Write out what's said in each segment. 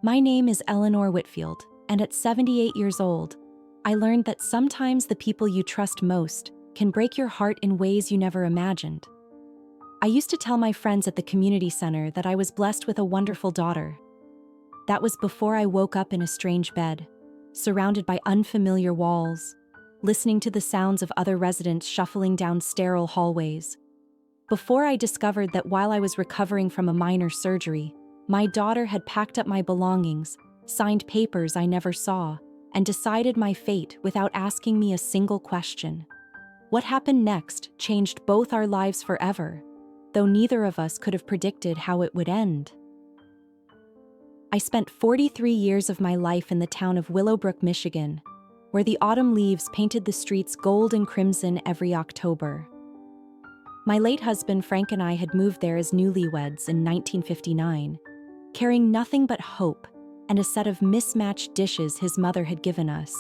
My name is Eleanor Whitfield, and at 78 years old, I learned that sometimes the people you trust most can break your heart in ways you never imagined. I used to tell my friends at the community center that I was blessed with a wonderful daughter. That was before I woke up in a strange bed, surrounded by unfamiliar walls, listening to the sounds of other residents shuffling down sterile hallways. Before I discovered that while I was recovering from a minor surgery, my daughter had packed up my belongings, signed papers I never saw, and decided my fate without asking me a single question. What happened next changed both our lives forever, though neither of us could have predicted how it would end. I spent 43 years of my life in the town of Willowbrook, Michigan, where the autumn leaves painted the streets gold and crimson every October. My late husband Frank and I had moved there as newlyweds in 1959, carrying nothing but hope and a set of mismatched dishes his mother had given us.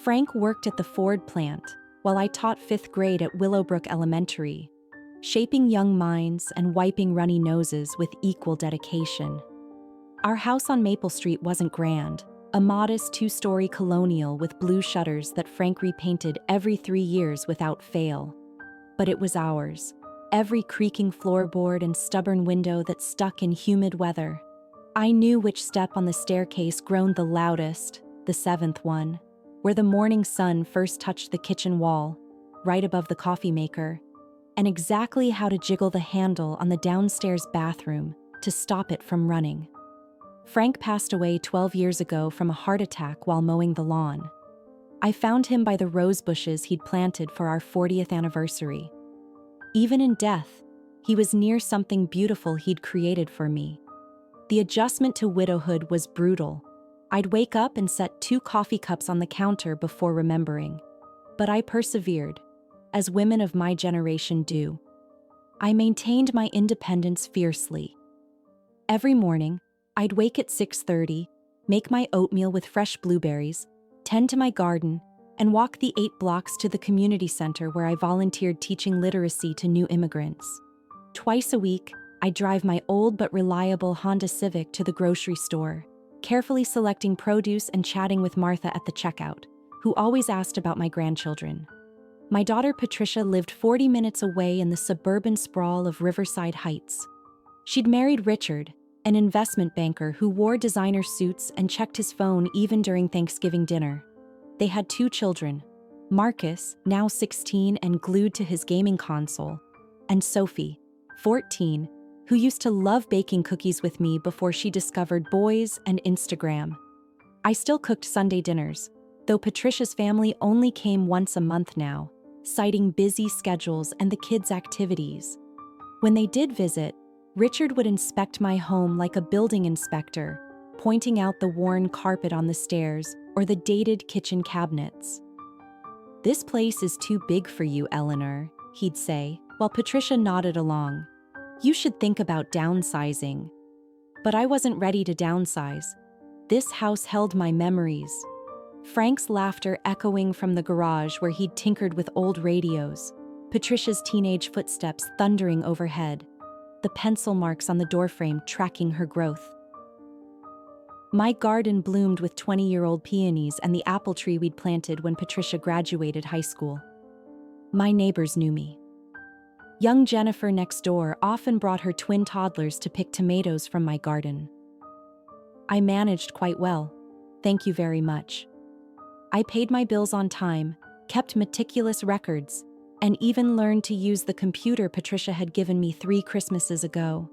Frank worked at the Ford plant, while I taught 5th grade at Willowbrook Elementary, shaping young minds and wiping runny noses with equal dedication. Our house on Maple Street wasn't grand, a modest 2-story colonial with blue shutters that Frank repainted every 3 years without fail. But it was ours, every creaking floorboard and stubborn window that stuck in humid weather. I knew which step on the staircase groaned the loudest, the 7th one, where the morning sun first touched the kitchen wall, right above the coffee maker, and exactly how to jiggle the handle on the downstairs bathroom to stop it from running. Frank passed away 12 years ago from a heart attack while mowing the lawn. I found him by the rose bushes he'd planted for our 40th anniversary. Even in death, he was near something beautiful he'd created for me. The adjustment to widowhood was brutal. I'd wake up and set 2 coffee cups on the counter before remembering. But I persevered, as women of my generation do. I maintained my independence fiercely. Every morning, I'd wake at 6:30, make my oatmeal with fresh blueberries, tend to my garden, and walk the 8 blocks to the community center where I volunteered teaching literacy to new immigrants. Twice a week, I'd drive my old but reliable Honda Civic to the grocery store, carefully selecting produce and chatting with Martha at the checkout, who always asked about my grandchildren. My daughter Patricia lived 40 minutes away in the suburban sprawl of Riverside Heights. She'd married Richard, an investment banker who wore designer suits and checked his phone even during Thanksgiving dinner. They had 2 children, Marcus, now 16 and glued to his gaming console, and Sophie, 14, who used to love baking cookies with me before she discovered boys and Instagram. I still cooked Sunday dinners, though Patricia's family only came once a month now, citing busy schedules and the kids' activities. When they did visit, Richard would inspect my home like a building inspector, pointing out the worn carpet on the stairs or the dated kitchen cabinets. "This place is too big for you, Eleanor," he'd say, while Patricia nodded along. "You should think about downsizing." But I wasn't ready to downsize. This house held my memories. Frank's laughter echoing from the garage where he'd tinkered with old radios, Patricia's teenage footsteps thundering overhead, the pencil marks on the doorframe tracking her growth. My garden bloomed with 20-year-old peonies and the apple tree we'd planted when Patricia graduated high school. My neighbors knew me. Young Jennifer next door often brought her twin toddlers to pick tomatoes from my garden. I managed quite well, thank you very much. I paid my bills on time, kept meticulous records, and even learned to use the computer Patricia had given me 3 Christmases ago.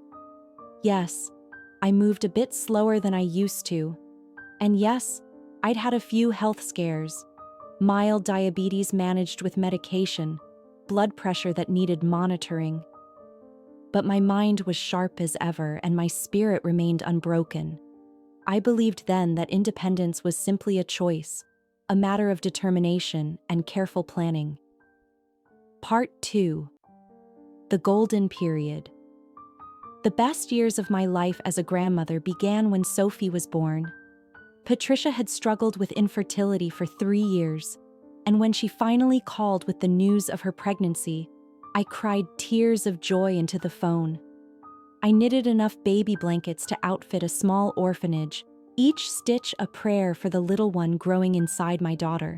Yes, I moved a bit slower than I used to. And yes, I'd had a few health scares. Mild diabetes managed with medication, blood pressure that needed monitoring. But my mind was sharp as ever and my spirit remained unbroken. I believed then that independence was simply a choice, a matter of determination and careful planning. Part 2. The Golden Period. The best years of my life as a grandmother began when Sophie was born. Patricia had struggled with infertility for 3 years, and when she finally called with the news of her pregnancy, I cried tears of joy into the phone. I knitted enough baby blankets to outfit a small orphanage, each stitch a prayer for the little one growing inside my daughter.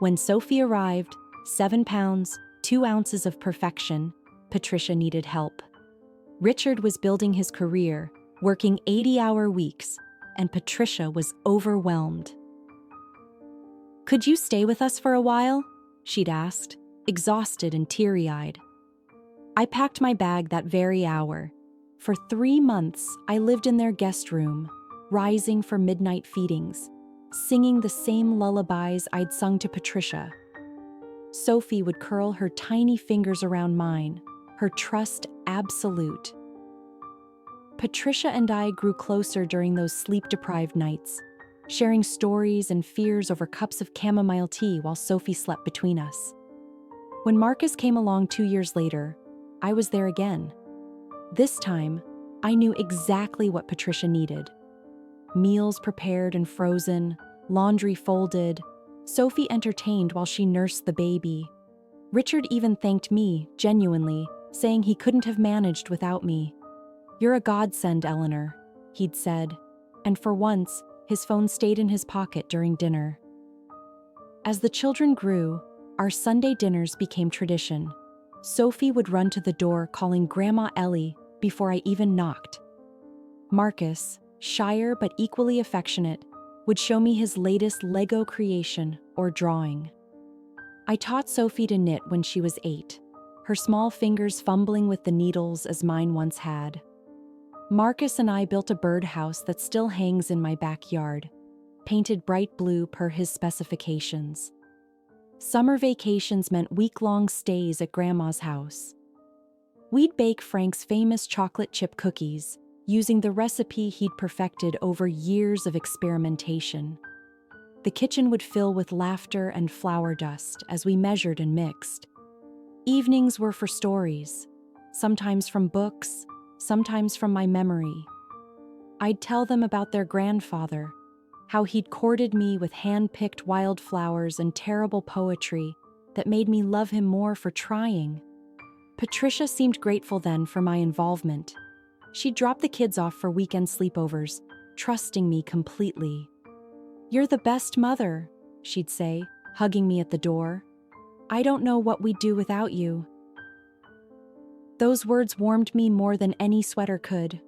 When Sophie arrived, 7 pounds, 2 ounces of perfection, Patricia needed help. Richard was building his career, working 80-hour weeks, and Patricia was overwhelmed. "Could you stay with us for a while?" she'd asked, exhausted and teary-eyed. I packed my bag that very hour. For 3 months, I lived in their guest room, rising for midnight feedings, singing the same lullabies I'd sung to Patricia. Sophie would curl her tiny fingers around mine, her trust absolute. Patricia and I grew closer during those sleep-deprived nights, sharing stories and fears over cups of chamomile tea while Sophie slept between us. When Marcus came along 2 years later, I was there again. This time, I knew exactly what Patricia needed. Meals prepared and frozen, laundry folded, Sophie entertained while she nursed the baby. Richard even thanked me, genuinely, saying he couldn't have managed without me. "You're a godsend, Eleanor," he'd said, and for once, his phone stayed in his pocket during dinner. As the children grew, our Sunday dinners became tradition. Sophie would run to the door calling Grandma Ellie before I even knocked. Marcus, shyer but equally affectionate, would show me his latest Lego creation or drawing. I taught Sophie to knit when she was 8, her small fingers fumbling with the needles as mine once had. Marcus and I built a birdhouse that still hangs in my backyard, painted bright blue per his specifications. Summer vacations meant week-long stays at Grandma's house. We'd bake Frank's famous chocolate chip cookies, using the recipe he'd perfected over years of experimentation. The kitchen would fill with laughter and flour dust as we measured and mixed. Evenings were for stories, sometimes from books, sometimes from my memory. I'd tell them about their grandfather, how he'd courted me with hand-picked wildflowers and terrible poetry that made me love him more for trying. Patricia seemed grateful then for my involvement. She'd drop the kids off for weekend sleepovers, trusting me completely. "You're the best mother," she'd say, hugging me at the door. "I don't know what we'd do without you." Those words warmed me more than any sweater could.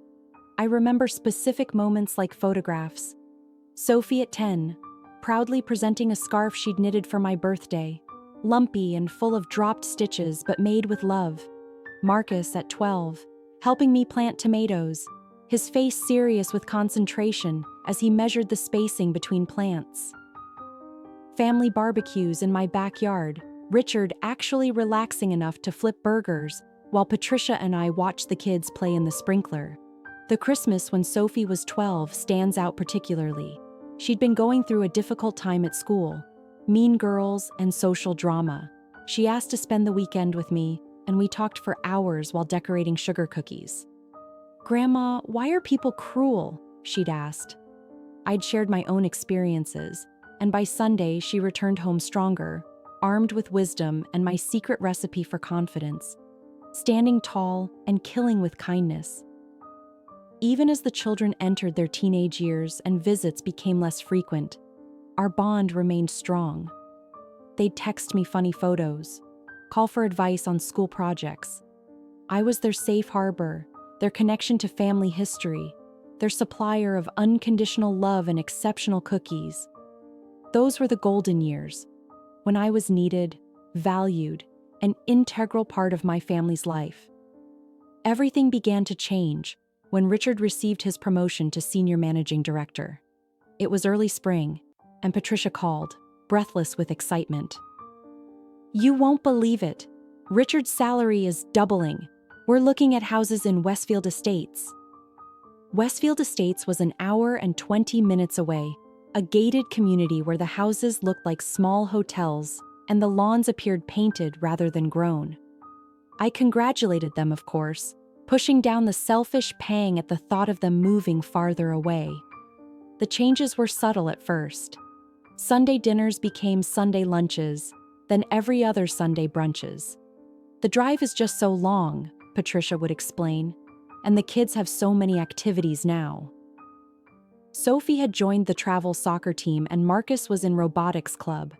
I remember specific moments like photographs. Sophie at 10, proudly presenting a scarf she'd knitted for my birthday, lumpy and full of dropped stitches but made with love. Marcus at 12, helping me plant tomatoes, his face serious with concentration as he measured the spacing between plants. Family barbecues in my backyard, Richard actually relaxing enough to flip burgers, while Patricia and I watched the kids play in the sprinkler. The Christmas when Sophie was 12 stands out particularly. She'd been going through a difficult time at school, mean girls and social drama. She asked to spend the weekend with me, and we talked for hours while decorating sugar cookies. "Grandma, why are people cruel?" she'd asked. I'd shared my own experiences, and by Sunday she returned home stronger, armed with wisdom and my secret recipe for confidence, standing tall and killing with kindness. Even as the children entered their teenage years and visits became less frequent, our bond remained strong. They'd text me funny photos, call for advice on school projects. I was their safe harbor, their connection to family history, their supplier of unconditional love and exceptional cookies. Those were the golden years, when I was needed, valued, an integral part of my family's life. Everything began to change when Richard received his promotion to senior managing director. It was early spring, and Patricia called, breathless with excitement. "You won't believe it. Richard's salary is doubling. We're looking at houses in Westfield Estates." Westfield Estates was an hour and 20 minutes away, a gated community where the houses looked like small hotels and the lawns appeared painted rather than grown. I congratulated them, of course, pushing down the selfish pang at the thought of them moving farther away. The changes were subtle at first. Sunday dinners became Sunday lunches, then every other Sunday brunches. "The drive is just so long," Patricia would explain, and the kids have so many activities now. Sophie had joined the travel soccer team and Marcus was in robotics club.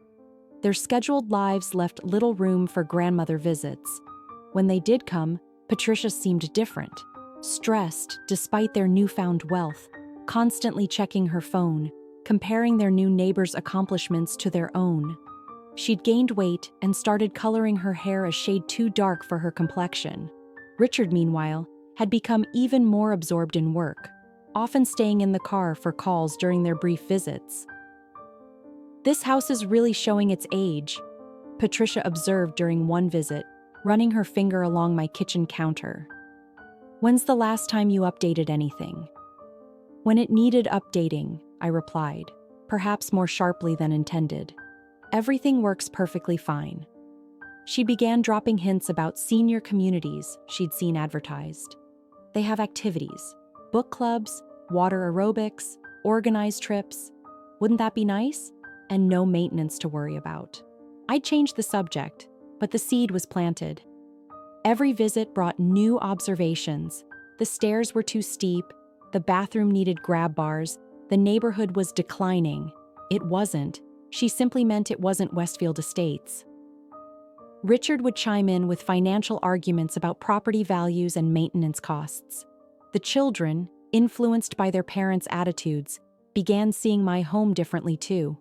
Their scheduled lives left little room for grandmother visits. When they did come, Patricia seemed different, stressed despite their newfound wealth, constantly checking her phone, comparing their new neighbors' accomplishments to their own. She'd gained weight and started coloring her hair a shade too dark for her complexion. Richard, meanwhile, had become even more absorbed in work, often staying in the car for calls during their brief visits. "This house is really showing its age," Patricia observed during one visit, running her finger along my kitchen counter. "When's the last time you updated anything?" "When it needed updating," I replied, perhaps more sharply than intended. "Everything works perfectly fine." She began dropping hints about senior communities she'd seen advertised. "They have activities, book clubs, water aerobics, organized trips. Wouldn't that be nice? And no maintenance to worry about." I changed the subject, but the seed was planted. Every visit brought new observations. The stairs were too steep, the bathroom needed grab bars, the neighborhood was declining. It wasn't. She simply meant it wasn't Westfield Estates. Richard would chime in with financial arguments about property values and maintenance costs. The children, influenced by their parents' attitudes, began seeing my home differently too.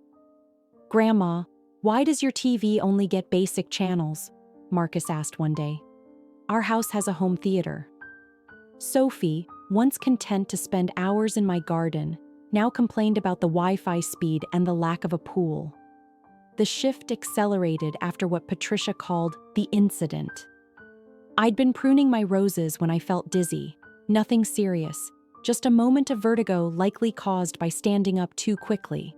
"Grandma, why does your TV only get basic channels?" Marcus asked one day. "Our house has a home theater." Sophie, once content to spend hours in my garden, now complained about the Wi-Fi speed and the lack of a pool. The shift accelerated after what Patricia called the incident. I'd been pruning my roses when I felt dizzy. Nothing serious, just a moment of vertigo likely caused by standing up too quickly.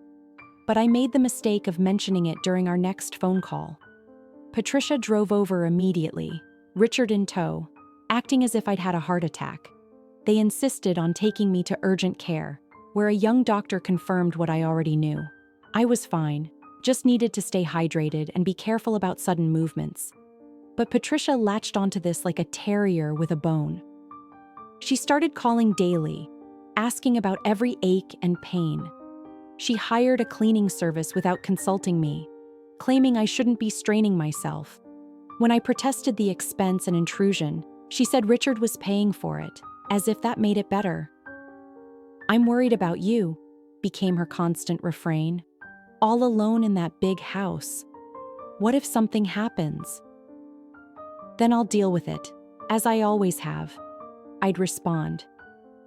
But I made the mistake of mentioning it during our next phone call. Patricia drove over immediately, Richard in tow, acting as if I'd had a heart attack. They insisted on taking me to urgent care, where a young doctor confirmed what I already knew. I was fine, just needed to stay hydrated and be careful about sudden movements. But Patricia latched onto this like a terrier with a bone. She started calling daily, asking about every ache and pain. She hired a cleaning service without consulting me, claiming I shouldn't be straining myself. When I protested the expense and intrusion, she said Richard was paying for it, as if that made it better. "I'm worried about you," became her constant refrain. "All alone in that big house. What if something happens?" "Then I'll deal with it, as I always have," I'd respond.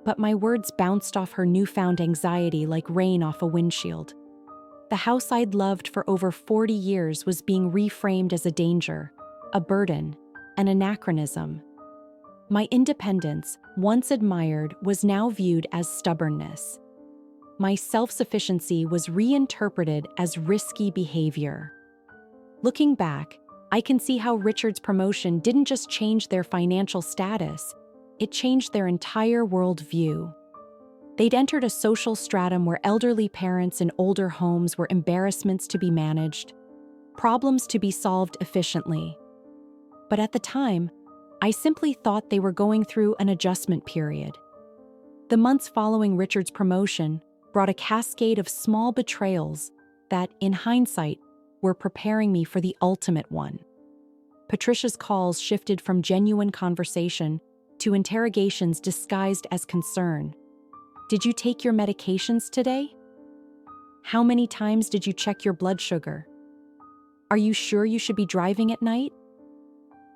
But my words bounced off her newfound anxiety like rain off a windshield. The house I'd loved for over 40 years was being reframed as a danger, a burden, an anachronism. My independence, once admired, was now viewed as stubbornness. My self-sufficiency was reinterpreted as risky behavior. Looking back, I can see how Richard's promotion didn't just change their financial status, it changed their entire worldview. They'd entered a social stratum where elderly parents in older homes were embarrassments to be managed, problems to be solved efficiently. But at the time, I simply thought they were going through an adjustment period. The months following Richard's promotion brought a cascade of small betrayals that, in hindsight, were preparing me for the ultimate one. Patricia's calls shifted from genuine conversation to interrogations disguised as concern. "Did you take your medications today? How many times did you check your blood sugar? Are you sure you should be driving at night?"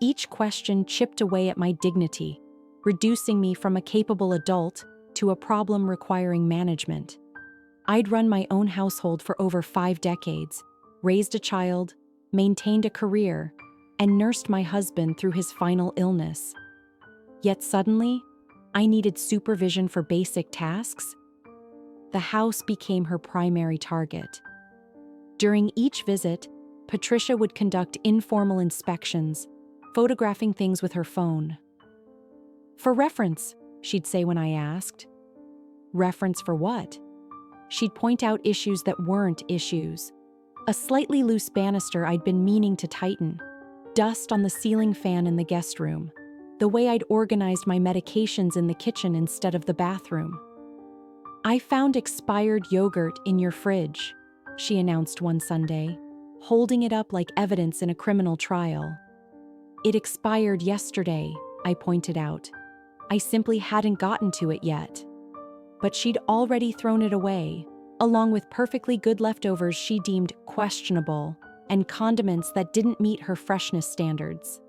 Each question chipped away at my dignity, reducing me from a capable adult to a problem requiring management. I'd run my own household for over 5 decades, raised a child, maintained a career, and nursed my husband through his final illness. Yet suddenly, I needed supervision for basic tasks. The house became her primary target. During each visit, Patricia would conduct informal inspections, photographing things with her phone. "For reference," she'd say when I asked. "Reference for what?" She'd point out issues that weren't issues. A slightly loose banister I'd been meaning to tighten, dust on the ceiling fan in the guest room, the way I'd organized my medications in the kitchen instead of the bathroom. "I found expired yogurt in your fridge," she announced one Sunday, holding it up like evidence in a criminal trial. "It expired yesterday," I pointed out. "I simply hadn't gotten to it yet." But she'd already thrown it away, along with perfectly good leftovers she deemed questionable and condiments that didn't meet her freshness standards.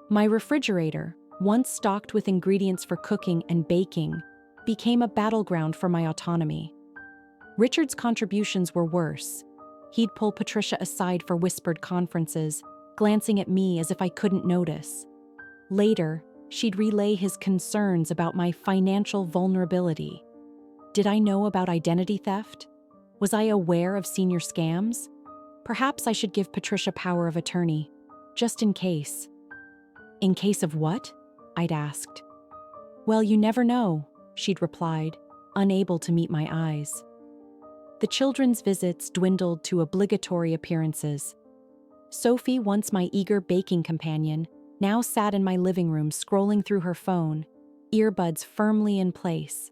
My refrigerator, once stocked with ingredients for cooking and baking, became a battleground for my autonomy. Richard's contributions were worse. He'd pull Patricia aside for whispered conferences, glancing at me as if I couldn't notice. Later, she'd relay his concerns about my financial vulnerability. Did I know about identity theft? Was I aware of senior scams? Perhaps I should give Patricia power of attorney, just in case. "In case of what?" I'd asked. "Well, you never know," she'd replied, unable to meet my eyes. The children's visits dwindled to obligatory appearances. Sophie, once my eager baking companion, now sat in my living room scrolling through her phone, earbuds firmly in place.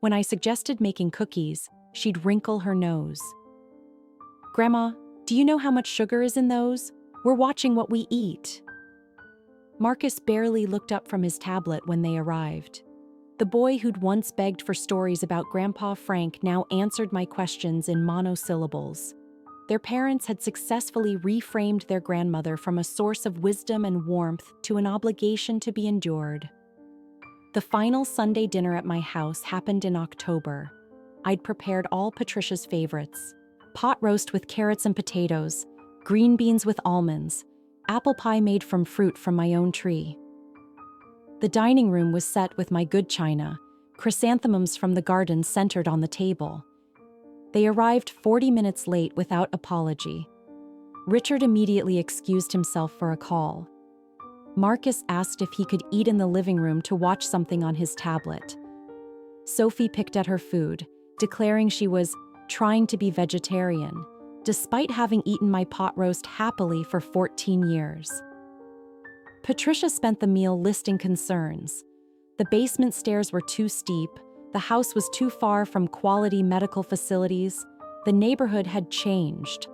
When I suggested making cookies, she'd wrinkle her nose. "Grandma, do you know how much sugar is in those? We're watching what we eat." Marcus barely looked up from his tablet when they arrived. The boy who'd once begged for stories about Grandpa Frank now answered my questions in monosyllables. Their parents had successfully reframed their grandmother from a source of wisdom and warmth to an obligation to be endured. The final Sunday dinner at my house happened in October. I'd prepared all Patricia's favorites: pot roast with carrots and potatoes, green beans with almonds, apple pie made from fruit from my own tree. The dining room was set with my good china, chrysanthemums from the garden centered on the table. They arrived 40 minutes late without apology. Richard immediately excused himself for a call. Marcus asked if he could eat in the living room to watch something on his tablet. Sophie picked at her food, declaring she was trying to be vegetarian, despite having eaten my pot roast happily for 14 years. Patricia spent the meal listing concerns. The basement stairs were too steep, the house was too far from quality medical facilities, the neighborhood had changed.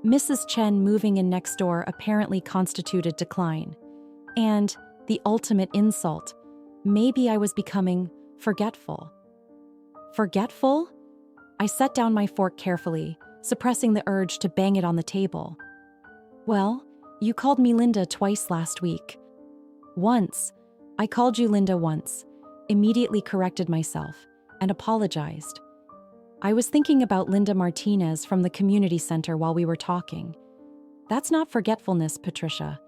Mrs. Chen moving in next door apparently constituted decline. And, the ultimate insult, maybe I was becoming forgetful. Forgetful? I set down my fork carefully, suppressing the urge to bang it on the table. "Well, you called me Linda twice last week." "Once. I called you Linda once," immediately corrected myself, and apologized. "I was thinking about Linda Martinez from the community center while we were talking. That's not forgetfulness, Patricia.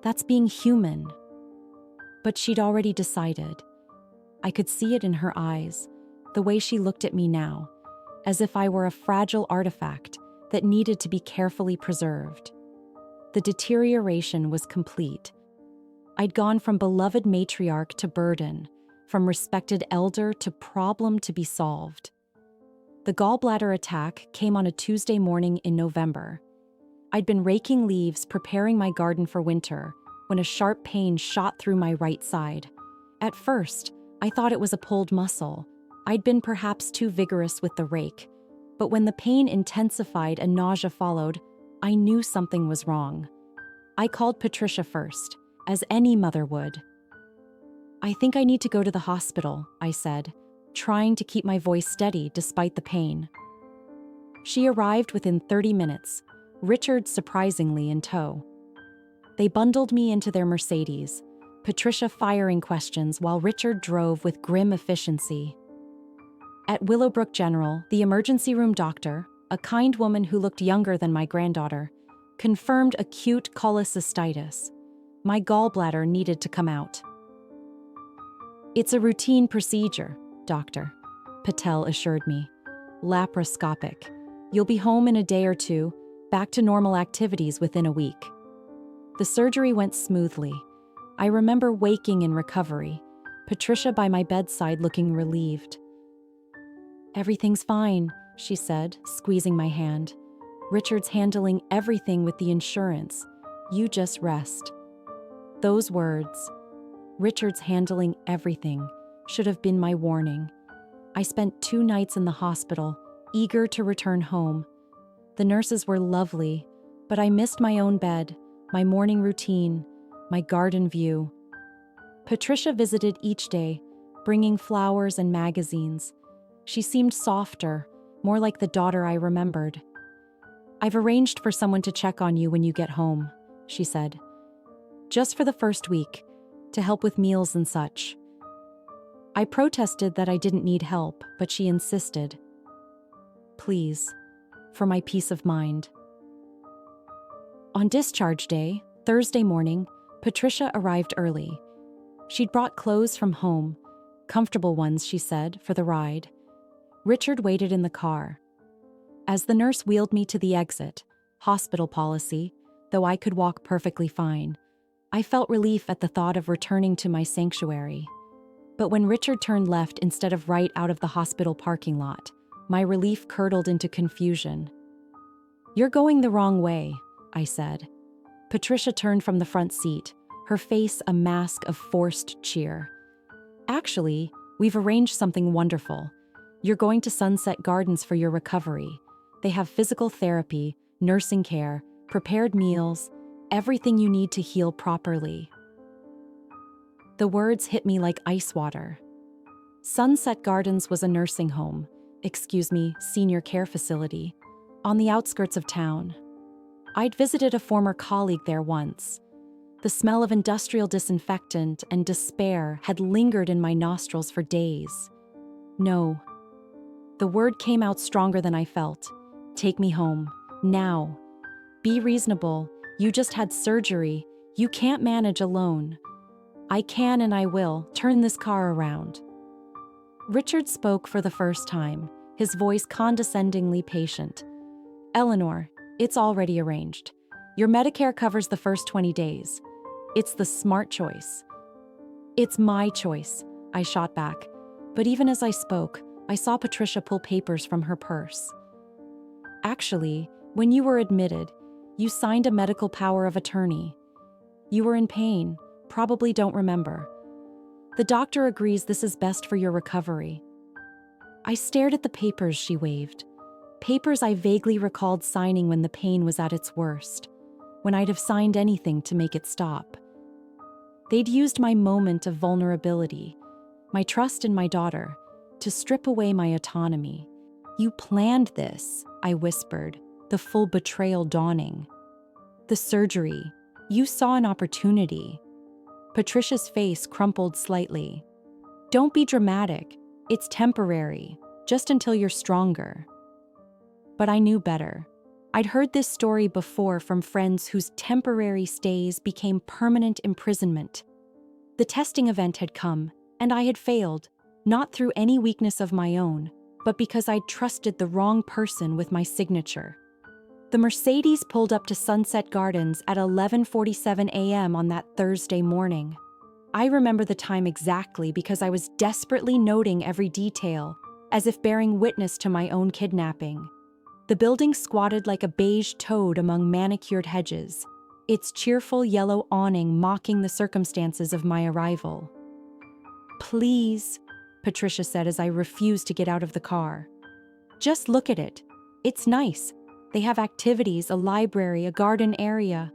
That's being human." But she'd already decided. I could see it in her eyes, the way she looked at me now, as if I were a fragile artifact that needed to be carefully preserved. The deterioration was complete. I'd gone from beloved matriarch to burden, from respected elder to problem to be solved. The gallbladder attack came on a Tuesday morning in November. I'd been raking leaves, preparing my garden for winter, when a sharp pain shot through my right side. At first, I thought it was a pulled muscle. I'd been perhaps too vigorous with the rake. But when the pain intensified and nausea followed, I knew something was wrong. I called Patricia first, as any mother would. "I think I need to go to the hospital," I said, trying to keep my voice steady despite the pain. She arrived within 30 minutes, Richard surprisingly in tow. They bundled me into their Mercedes, Patricia firing questions while Richard drove with grim efficiency. At Willowbrook General, the emergency room doctor, a kind woman who looked younger than my granddaughter, confirmed acute cholecystitis. My gallbladder needed to come out. "It's a routine procedure, doctor," Patel assured me. "Laparoscopic. You'll be home in a day or two, back to normal activities within a week." The surgery went smoothly. I remember waking in recovery, Patricia by my bedside looking relieved. "Everything's fine," she said, squeezing my hand. "Richard's handling everything with the insurance. You just rest." Those words, Richard's handling everything should have been my warning. I spent 2 nights in the hospital, eager to return home. The nurses were lovely, but I missed my own bed, my morning routine, my garden view. Patricia visited each day, bringing flowers and magazines. She seemed softer, more like the daughter I remembered. "I've arranged for someone to check on you when you get home," she said. "Just for the first week, to help with meals and such." I protested that I didn't need help, but she insisted. "Please, for my peace of mind." On discharge day, Thursday morning, Patricia arrived early. She'd brought clothes from home, comfortable ones, she said, for the ride. Richard waited in the car. As the nurse wheeled me to the exit, hospital policy, though I could walk perfectly fine, I felt relief at the thought of returning to my sanctuary. But when Richard turned left instead of right out of the hospital parking lot, my relief curdled into confusion. "You're going the wrong way," I said. Patricia turned from the front seat, her face a mask of forced cheer. "Actually, we've arranged something wonderful. You're going to Sunset Gardens for your recovery. They have physical therapy, nursing care, prepared meals, everything you need to heal properly." The words hit me like ice water. Sunset Gardens was a nursing home, senior care facility, on the outskirts of town. I'd visited a former colleague there once. The smell of industrial disinfectant and despair had lingered in my nostrils for days. "No." The word came out stronger than I felt. "Take me home. Now. Be reasonable. You just had surgery. You can't manage alone." "I can and I will. Turn this car around." Richard spoke for the first time, his voice condescendingly patient. "Eleanor, it's already arranged. Your Medicare covers the first 20 days. It's the smart choice." "It's my choice," I shot back. But even as I spoke, I saw Patricia pull papers from her purse. "Actually, when you were admitted, you signed a medical power of attorney. You were in pain, probably don't remember. The doctor agrees this is best for your recovery." I stared at the papers she waved. Papers I vaguely recalled signing when the pain was at its worst, when I'd have signed anything to make it stop. They'd used my moment of vulnerability, my trust in my daughter, to strip away my autonomy. "You planned this," I whispered, the full betrayal dawning. "The surgery. You saw an opportunity." Patricia's face crumpled slightly. "Don't be dramatic. It's temporary, just until you're stronger." But I knew better. I'd heard this story before from friends whose temporary stays became permanent imprisonment. The testing event had come, and I had failed, not through any weakness of my own, but because I'd trusted the wrong person with my signature. The Mercedes pulled up to Sunset Gardens at 11:47 a.m. on that Thursday morning. I remember the time exactly because I was desperately noting every detail, as if bearing witness to my own kidnapping. The building squatted like a beige toad among manicured hedges, its cheerful yellow awning mocking the circumstances of my arrival. "Please," Patricia said as I refused to get out of the car. "Just look at it. It's nice. They have activities, a library, a garden area."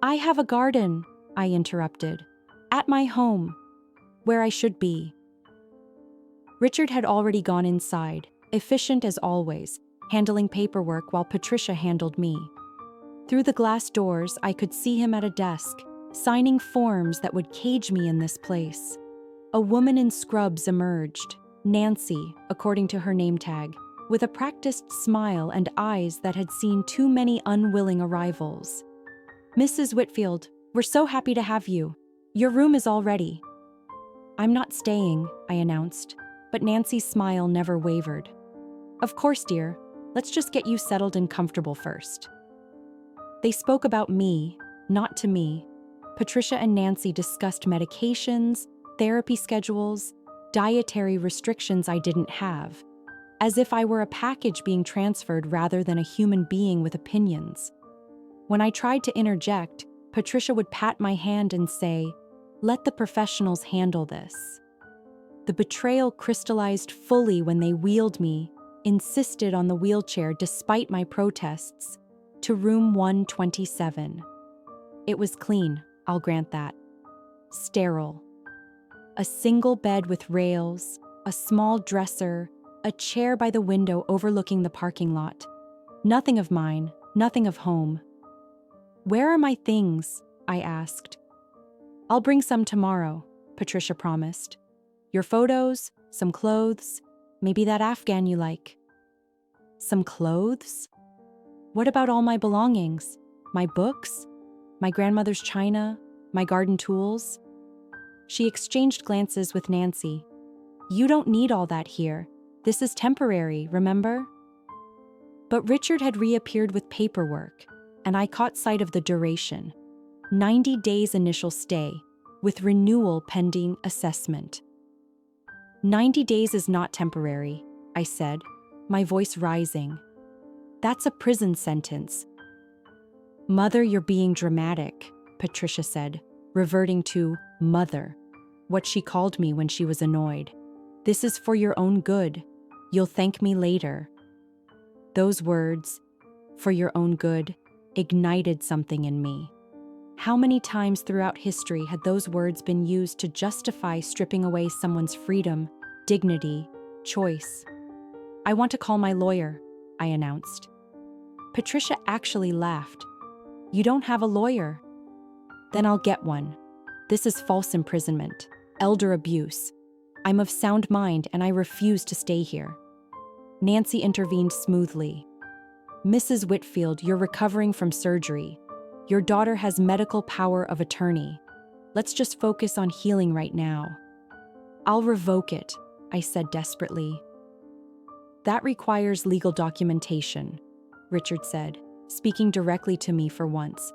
"I have a garden," I interrupted. "At my home. Where I should be." Richard had already gone inside, efficient as always, handling paperwork while Patricia handled me. Through the glass doors, I could see him at a desk, signing forms that would cage me in this place. A woman in scrubs emerged, Nancy, according to her name tag, with a practiced smile and eyes that had seen too many unwilling arrivals. "Mrs. Whitfield, we're so happy to have you. Your room is all ready." "I'm not staying," I announced, but Nancy's smile never wavered. "Of course, dear. Let's just get you settled and comfortable first." They spoke about me, not to me. Patricia and Nancy discussed medications, therapy schedules, dietary restrictions I didn't have, as if I were a package being transferred rather than a human being with opinions. When I tried to interject, Patricia would pat my hand and say, Let the professionals handle this. The betrayal crystallized fully when they wheeled me, insisted on the wheelchair despite my protests, to room 127. It was clean, I'll grant that. Sterile. A single bed with rails, a small dresser, a chair by the window overlooking the parking lot. Nothing of mine, nothing of home. "Where are my things?" I asked. "I'll bring some tomorrow," Patricia promised. "Your photos, some clothes, maybe that Afghan you like." Some clothes? What about all my belongings? My books? My grandmother's china? My garden tools? She exchanged glances with Nancy. "You don't need all that here. This is temporary, remember?" But Richard had reappeared with paperwork, and I caught sight of the duration. 90 days initial stay, with renewal pending assessment. 90 days is not temporary, I said, my voice rising. That's a prison sentence. "Mother, you're being dramatic," Patricia said, reverting to mother, what she called me when she was annoyed. "This is for your own good. You'll thank me later." Those words, "for your own good," ignited something in me. How many times throughout history had those words been used to justify stripping away someone's freedom, dignity, choice? "I want to call my lawyer," I announced. Patricia actually laughed. "You don't have a lawyer?" "Then I'll get one. This is false imprisonment, elder abuse. I'm of sound mind and I refuse to stay here." Nancy intervened smoothly. "Mrs. Whitfield, you're recovering from surgery. Your daughter has medical power of attorney. Let's just focus on healing right now." "I'll revoke it," I said desperately. "That requires legal documentation," Richard said, speaking directly to me for once,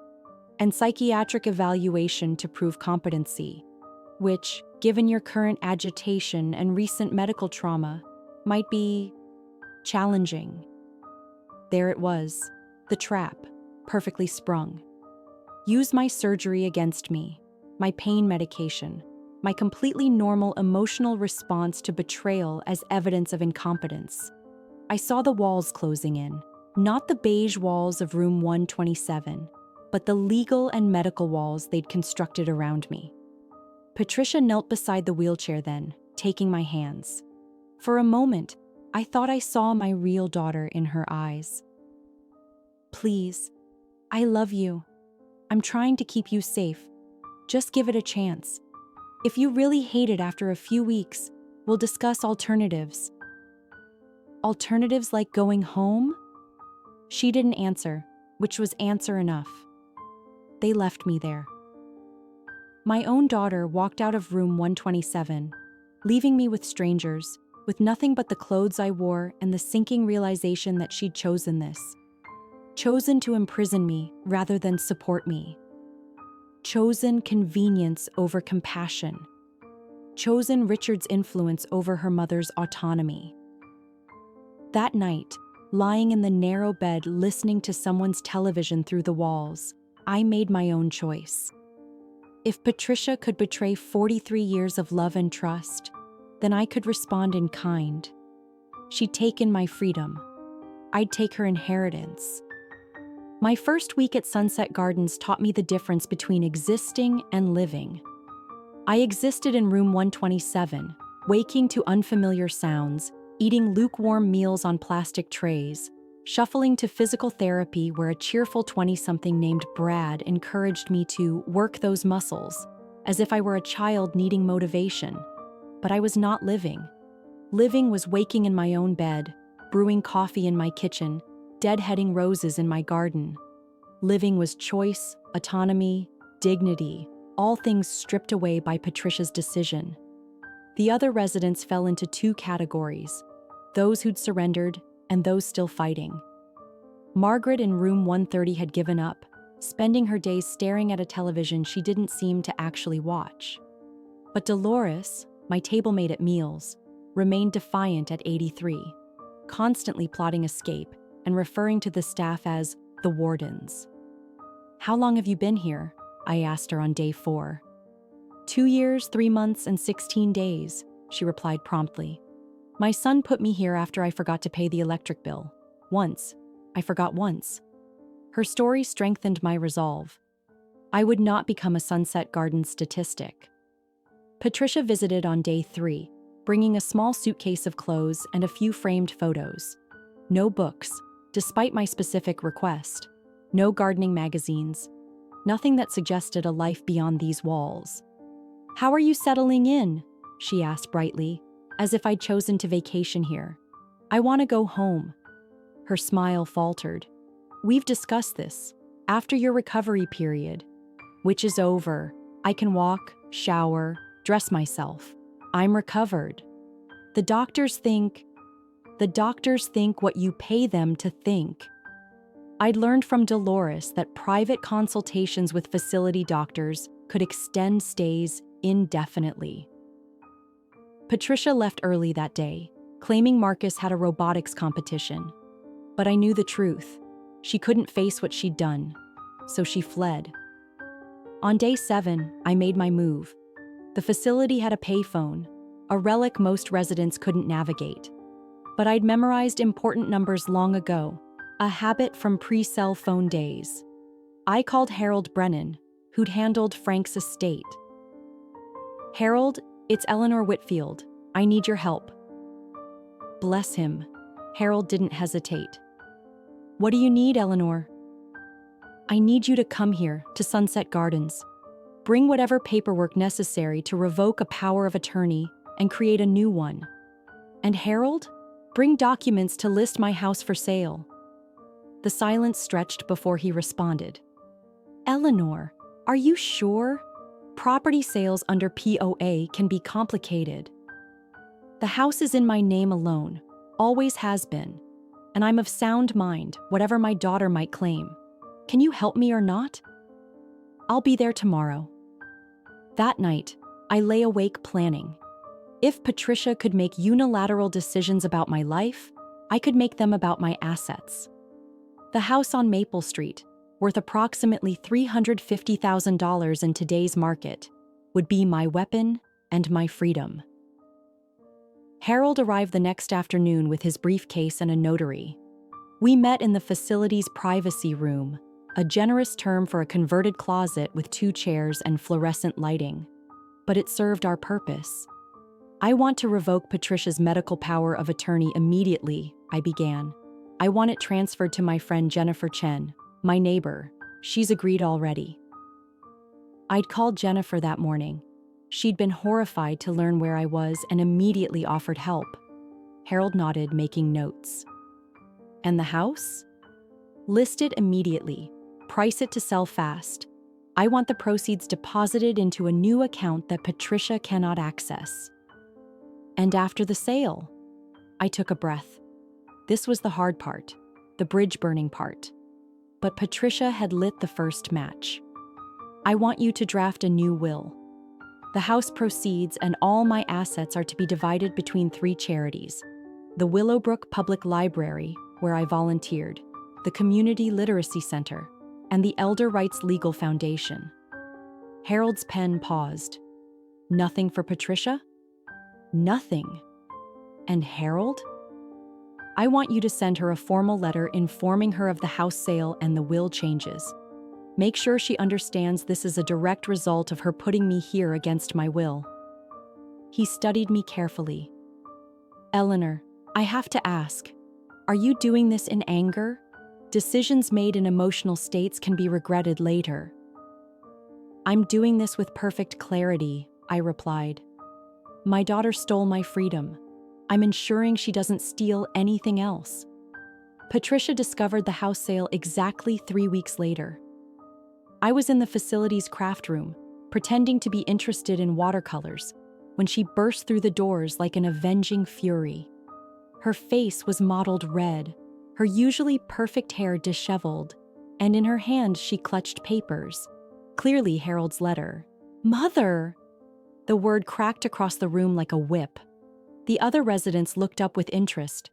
"and psychiatric evaluation to prove competency, which, given your current agitation and recent medical trauma, might be challenging." There it was, the trap, perfectly sprung. Use my surgery against me, my pain medication, my completely normal emotional response to betrayal as evidence of incompetence. I saw the walls closing in, not the beige walls of room 127, but the legal and medical walls they'd constructed around me. Patricia knelt beside the wheelchair then, taking my hands. For a moment, I thought I saw my real daughter in her eyes. "Please, I love you. I'm trying to keep you safe. Just give it a chance. If you really hate it after a few weeks, we'll discuss alternatives." "Alternatives like going home?" She didn't answer, which was answer enough. They left me there. My own daughter walked out of room 127, leaving me with strangers, with nothing but the clothes I wore and the sinking realization that she'd chosen this. Chosen to imprison me rather than support me. Chosen convenience over compassion. Chosen Richard's influence over her mother's autonomy. That night, lying in the narrow bed listening to someone's television through the walls, I made my own choice. If Patricia could betray 43 years of love and trust, then I could respond in kind. She'd taken my freedom. I'd take her inheritance. My first week at Sunset Gardens taught me the difference between existing and living. I existed in room 127, waking to unfamiliar sounds, eating lukewarm meals on plastic trays, shuffling to physical therapy where a cheerful 20-something named Brad encouraged me to work those muscles, as if I were a child needing motivation. But I was not living. Living was waking in my own bed, brewing coffee in my kitchen, deadheading roses in my garden. Living was choice, autonomy, dignity, all things stripped away by Patricia's decision. The other residents fell into two categories, those who'd surrendered and those still fighting. Margaret in room 130 had given up, spending her days staring at a television she didn't seem to actually watch. But Dolores, my table mate at meals, remained defiant at 83, constantly plotting escape and referring to the staff as the wardens. "How long have you been here?" I asked her on day 4. 2 years, 3 months, and 16 days, she replied promptly. My son put me here after I forgot to pay the electric bill. Once. I forgot once. Her story strengthened my resolve. I would not become a Sunset Garden statistic. Patricia visited on day 3, bringing a small suitcase of clothes and a few framed photos. No books, despite my specific request. No gardening magazines. Nothing that suggested a life beyond these walls. How are you settling in? She asked brightly, as if I'd chosen to vacation here. I want to go home. Her smile faltered. We've discussed this. After your recovery period, which is over, I can walk, shower, dress myself. I'm recovered. The doctors think what you pay them to think. I'd learned from Dolores that private consultations with facility doctors could extend stays indefinitely. Patricia left early that day, claiming Marcus had a robotics competition. But I knew the truth. She couldn't face what she'd done, so she fled. On day 7, I made my move. The facility had a payphone, a relic most residents couldn't navigate. But I'd memorized important numbers long ago, a habit from pre-cell phone days. I called Harold Brennan, who'd handled Frank's estate. Harold, it's Eleanor Whitfield. I need your help. Bless him. Harold didn't hesitate. What do you need, Eleanor? I need you to come here to Sunset Gardens. Bring whatever paperwork necessary to revoke a power of attorney and create a new one. And Harold, bring documents to list my house for sale. The silence stretched before he responded. Eleanor, are you sure? Property sales under POA can be complicated. The house is in my name alone, always has been, and I'm of sound mind, whatever my daughter might claim. Can you help me or not? I'll be there tomorrow. That night, I lay awake planning. If Patricia could make unilateral decisions about my life, I could make them about my assets. The house on Maple Street, worth approximately $350,000 in today's market, would be my weapon and my freedom. Harold arrived the next afternoon with his briefcase and a notary. We met in the facility's privacy room, a generous term for a converted closet with 2 chairs and fluorescent lighting. But it served our purpose. I want to revoke Patricia's medical power of attorney immediately, I began. I want it transferred to my friend Jennifer Chen, my neighbor. She's agreed already. I'd called Jennifer that morning. She'd been horrified to learn where I was and immediately offered help. Harold nodded, making notes. And the house? List it immediately. Price it to sell fast. I want the proceeds deposited into a new account that Patricia cannot access. And after the sale? I took a breath. This was the hard part, the bridge burning part. But Patricia had lit the first match. I want you to draft a new will. The house proceeds and all my assets are to be divided between 3 charities: the Willowbrook Public Library, where I volunteered, the Community Literacy Center, and the Elder Rights Legal Foundation. Harold's pen paused. Nothing for Patricia? Nothing. And Harold? I want you to send her a formal letter informing her of the house sale and the will changes. Make sure she understands this is a direct result of her putting me here against my will. He studied me carefully. Eleanor, I have to ask, are you doing this in anger? Decisions made in emotional states can be regretted later. I'm doing this with perfect clarity, I replied. My daughter stole my freedom. I'm ensuring she doesn't steal anything else. Patricia discovered the house sale exactly 3 weeks later. I was in the facility's craft room, pretending to be interested in watercolors, when she burst through the doors like an avenging fury. Her face was mottled red, her usually perfect hair disheveled, and in her hand she clutched papers, clearly Harold's letter. Mother! The word cracked across the room like a whip. The other residents looked up with interest.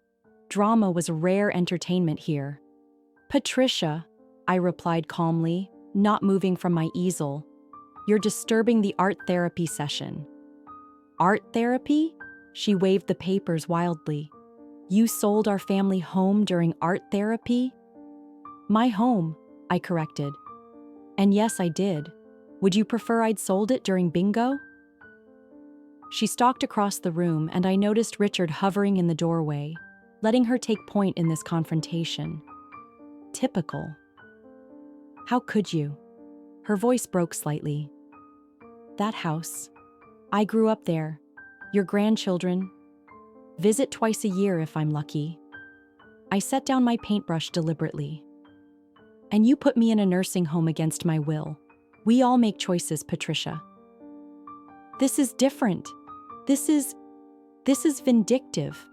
Drama was rare entertainment here. Patricia, I replied calmly, not moving from my easel. You're disturbing the art therapy session." "Art therapy?" She waved the papers wildly. "You sold our family home during art therapy?" "My home," I corrected. "And yes, I did. Would you prefer I'd sold it during bingo?" She stalked across the room, and I noticed Richard hovering in the doorway, letting her take point in this confrontation. Typical. "How could you?" Her voice broke slightly. "That house. I grew up there. Your grandchildren. Visit twice a year if I'm lucky." I set down my paintbrush deliberately. "And you put me in a nursing home against my will. We all make choices, Patricia." "This is different. This is vindictive."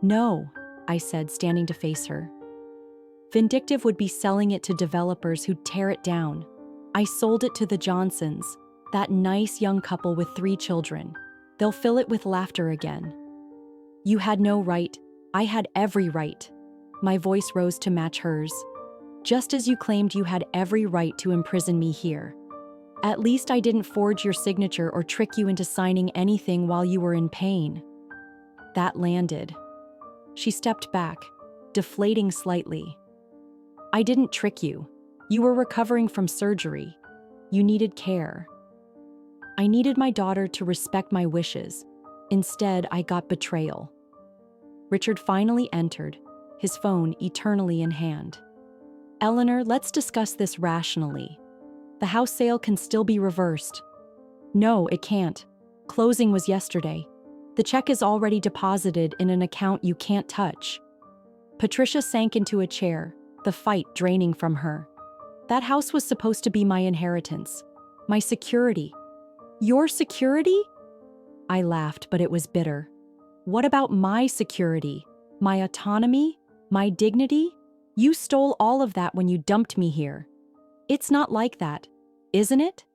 "No," I said, standing to face her. "Vindictive would be selling it to developers who'd tear it down. I sold it to the Johnsons, that nice young couple with 3 children. They'll fill it with laughter again." "You had no right. I had every right." My voice rose to match hers. "Just as you claimed you had every right to imprison me here. At least I didn't forge your signature or trick you into signing anything while you were in pain." That landed. She stepped back, deflating slightly. "I didn't trick you. You were recovering from surgery. You needed care. I needed my daughter to respect my wishes. Instead, I got betrayal." Richard finally entered, his phone eternally in hand. "Eleanor, let's discuss this rationally. The house sale can still be reversed." "No, it can't. Closing was yesterday. The check is already deposited in an account you can't touch." Patricia sank into a chair, the fight draining from her. "That house was supposed to be my inheritance. My security." "Your security?" I laughed, but it was bitter. "What about my security? My autonomy? My dignity? You stole all of that when you dumped me here. It's not like that, isn't it?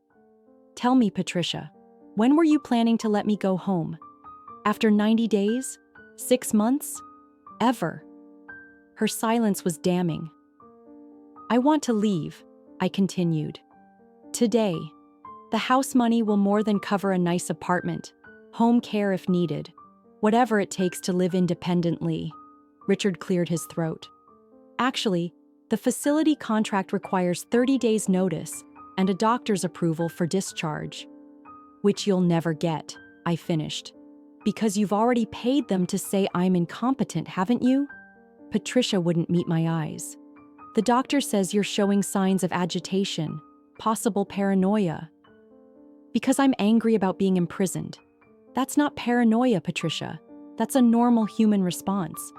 Tell me, Patricia, when were you planning to let me go home? After 90 days? 6 months? Ever?" Her silence was damning. "I want to leave," I continued. "Today. The house money will more than cover a nice apartment, home care if needed, whatever it takes to live independently." Richard cleared his throat. "Actually, the facility contract requires 30 days' notice and a doctor's approval for discharge." "Which you'll never get," I finished. "Because you've already paid them to say I'm incompetent, haven't you?" Patricia wouldn't meet my eyes. "The doctor says you're showing signs of agitation, possible paranoia." "Because I'm angry about being imprisoned. That's not paranoia, Patricia. That's a normal human response."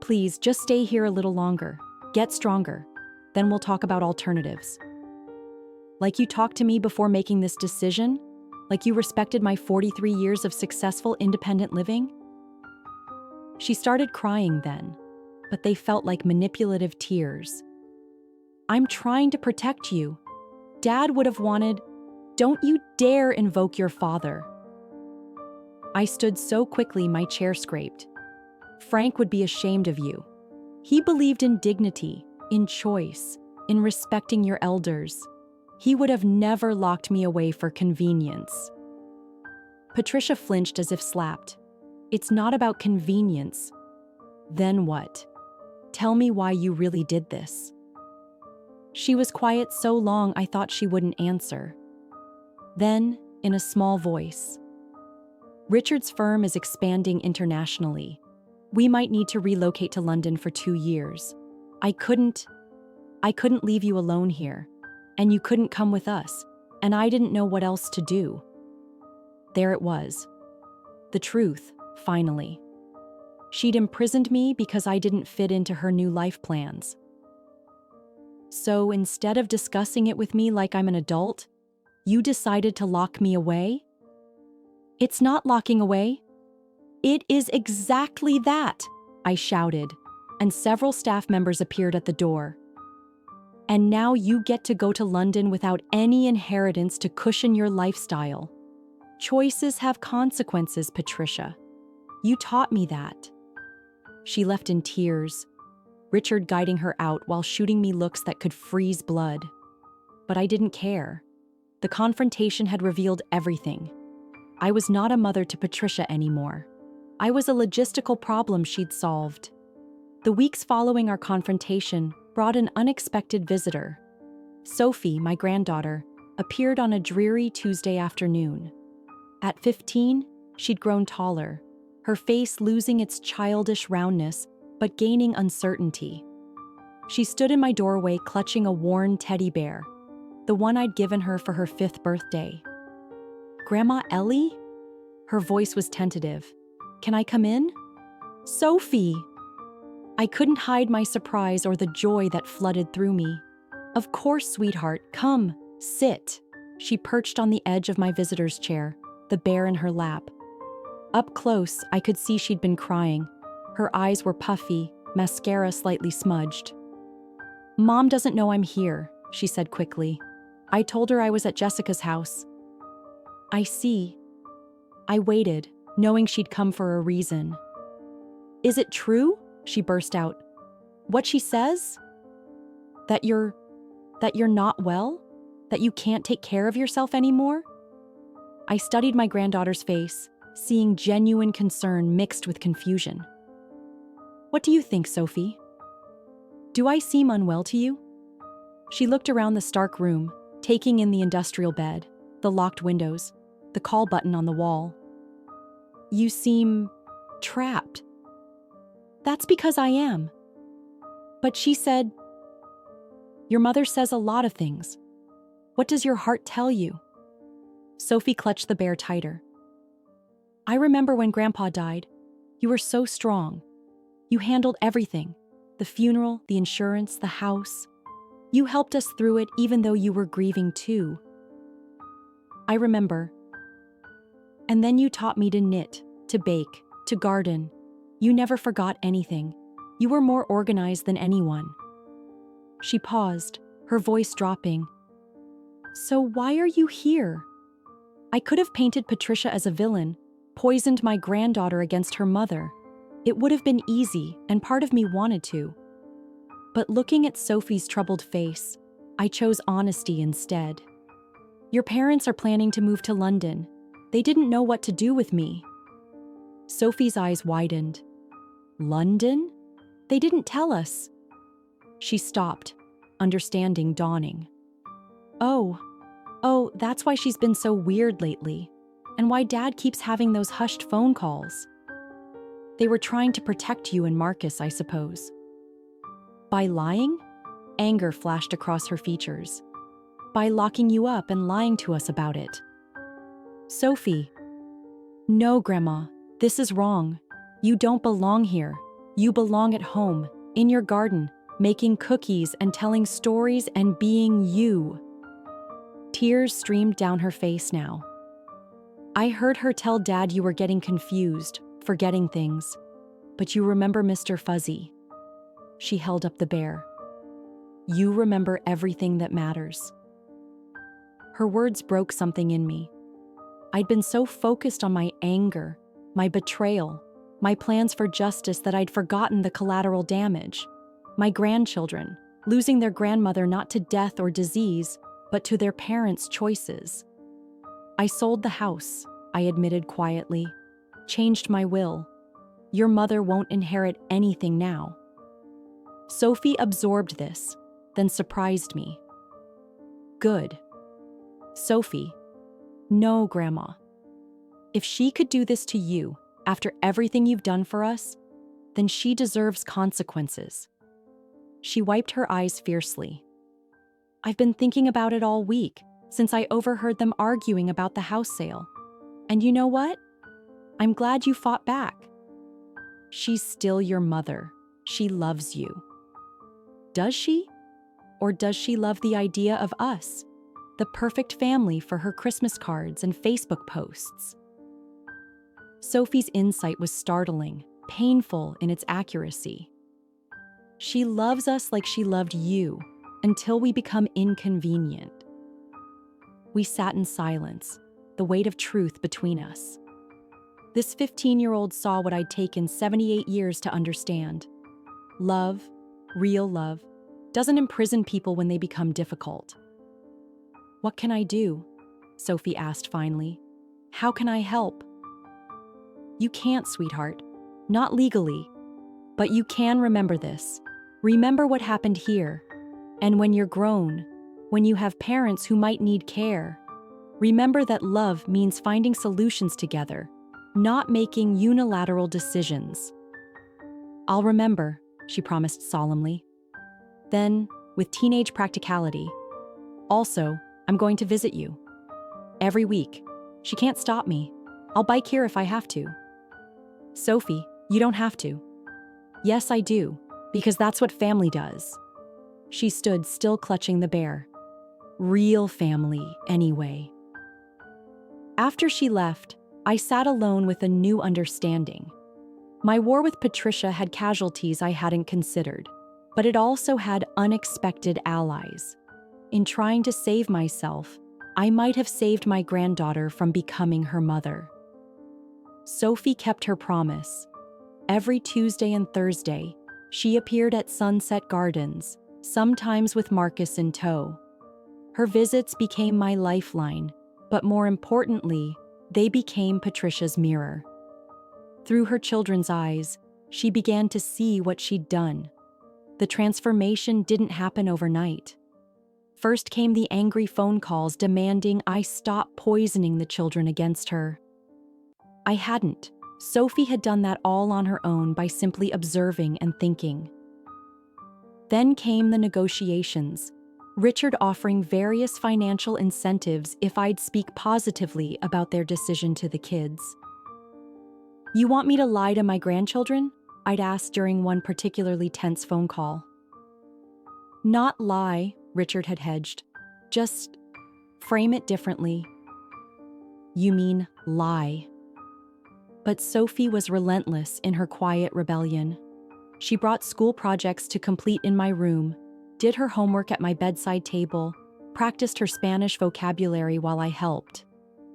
"Please, just stay here a little longer. Get stronger. Then we'll talk about alternatives." "Like you talked to me before making this decision? Like you respected my 43 years of successful independent living?" She started crying then, but they felt like manipulative tears. "I'm trying to protect you. Dad would have wanted—" "Don't you dare invoke your father." I stood so quickly my chair scraped. "Frank would be ashamed of you. He believed in dignity, in choice, in respecting your elders. He would have never locked me away for convenience." Patricia flinched as if slapped. "It's not about convenience." "Then what? Tell me why you really did this." She was quiet so long I thought she wouldn't answer. Then, in a small voice, "Richard's firm is expanding internationally. We might need to relocate to London for 2 years. I couldn't leave you alone here, and you couldn't come with us, and I didn't know what else to do." There it was. The truth, finally. She'd imprisoned me because I didn't fit into her new life plans. So instead of discussing it with me like I'm an adult, you decided to lock me away? "It's not locking away. It is exactly that," I shouted, and several staff members appeared at the door. "And now you get to go to London without any inheritance to cushion your lifestyle. Choices have consequences, Patricia. You taught me that." She left in tears, Richard guiding her out while shooting me looks that could freeze blood. But I didn't care. The confrontation had revealed everything. I was not a mother to Patricia anymore. I was a logistical problem she'd solved. The weeks following our confrontation brought an unexpected visitor. Sophie, my granddaughter, appeared on a dreary Tuesday afternoon. At 15, she'd grown taller, her face losing its childish roundness but gaining uncertainty. She stood in my doorway clutching a worn teddy bear, the one I'd given her for her 5th birthday. "Grandma Ellie?" Her voice was tentative. "Can I come in?" "Sophie!" I couldn't hide my surprise or the joy that flooded through me. "Of course, sweetheart, come, sit." She perched on the edge of my visitor's chair, the bear in her lap. Up close, I could see she'd been crying. Her eyes were puffy, mascara slightly smudged. "Mom doesn't know I'm here," she said quickly. "I told her I was at Jessica's house." "I see." I waited, knowing she'd come for a reason. "Is it true?" she burst out. "What she says? That you're not well? That you can't take care of yourself anymore?" I studied my granddaughter's face, seeing genuine concern mixed with confusion. "What do you think, Sophie? Do I seem unwell to you?" She looked around the stark room, taking in the industrial bed, the locked windows, the call button on the wall. "You seem trapped." "That's because I am." But she said, "Your mother says a lot of things. What does your heart tell you?" Sophie clutched the bear tighter. "I remember when Grandpa died. You were so strong. You handled everything. The funeral, the insurance, the house. You helped us through it even though you were grieving too." "I remember. And then you taught me to knit, to bake, to garden. You never forgot anything. You were more organized than anyone." She paused, her voice dropping. "So why are you here?" I could have painted Patricia as a villain, poisoned my granddaughter against her mother. It would have been easy, and part of me wanted to. But looking at Sophie's troubled face, I chose honesty instead. "Your parents are planning to move to London. They didn't know what to do with me." Sophie's eyes widened. "London? They didn't tell us." She stopped, understanding dawning. Oh, that's why she's been so weird lately, and why Dad keeps having those hushed phone calls. They were trying to protect you and Marcus, I suppose." "By lying?" Anger flashed across her features. "By locking you up and lying to us about it." "Sophie." "No, Grandma, this is wrong. You don't belong here. You belong at home, in your garden, making cookies and telling stories and being you." Tears streamed down her face now. "I heard her tell Dad you were getting confused, forgetting things. But you remember Mr. Fuzzy." She held up the bear. "You remember everything that matters." Her words broke something in me. I'd been so focused on my anger, my betrayal, my plans for justice that I'd forgotten the collateral damage. My grandchildren, losing their grandmother not to death or disease, but to their parents' choices. "I sold the house," I admitted quietly. "Changed my will. Your mother won't inherit anything now." Sophie absorbed this, then surprised me. "Good." "Sophie." "No, Grandma. If she could do this to you, after everything you've done for us, then she deserves consequences." She wiped her eyes fiercely. "I've been thinking about it all week, since I overheard them arguing about the house sale. And you know what? I'm glad you fought back. She's still your mother. She loves you." Does she? Or does she love the idea of us, the perfect family for her Christmas cards and Facebook posts? Sophie's insight was startling, painful in its accuracy. She loves us like she loved you, until we become inconvenient. We sat in silence, the weight of truth between us. This 15-year-old saw what I'd taken 78 years to understand. Love, real love, doesn't imprison people when they become difficult. "What can I do?" Sophie asked finally. How can I help? You can't, sweetheart. Not legally. But you can remember this. Remember what happened here. And when you're grown, when you have parents who might need care, remember that love means finding solutions together, not making unilateral decisions. I'll remember, she promised solemnly. Then, with teenage practicality, also, I'm going to visit you. Every week. She can't stop me. I'll bike here if I have to. Sophie, you don't have to. Yes, I do, because that's what family does. She stood still clutching the bear. Real family, anyway. After she left, I sat alone with a new understanding. My war with Patricia had casualties I hadn't considered, but it also had unexpected allies. In trying to save myself, I might have saved my granddaughter from becoming her mother. Sophie kept her promise. Every Tuesday and Thursday, she appeared at Sunset Gardens, sometimes with Marcus in tow. Her visits became my lifeline, but more importantly, they became Patricia's mirror. Through her children's eyes, she began to see what she'd done. The transformation didn't happen overnight. First came the angry phone calls demanding I stop poisoning the children against her. I hadn't. Sophie had done that all on her own by simply observing and thinking. Then came the negotiations, Richard offering various financial incentives if I'd speak positively about their decision to the kids. You want me to lie to my grandchildren? I'd asked during one particularly tense phone call. Not lie, Richard had hedged. Just frame it differently. You mean lie. But Sophie was relentless in her quiet rebellion. She brought school projects to complete in my room, did her homework at my bedside table, practiced her Spanish vocabulary while I helped.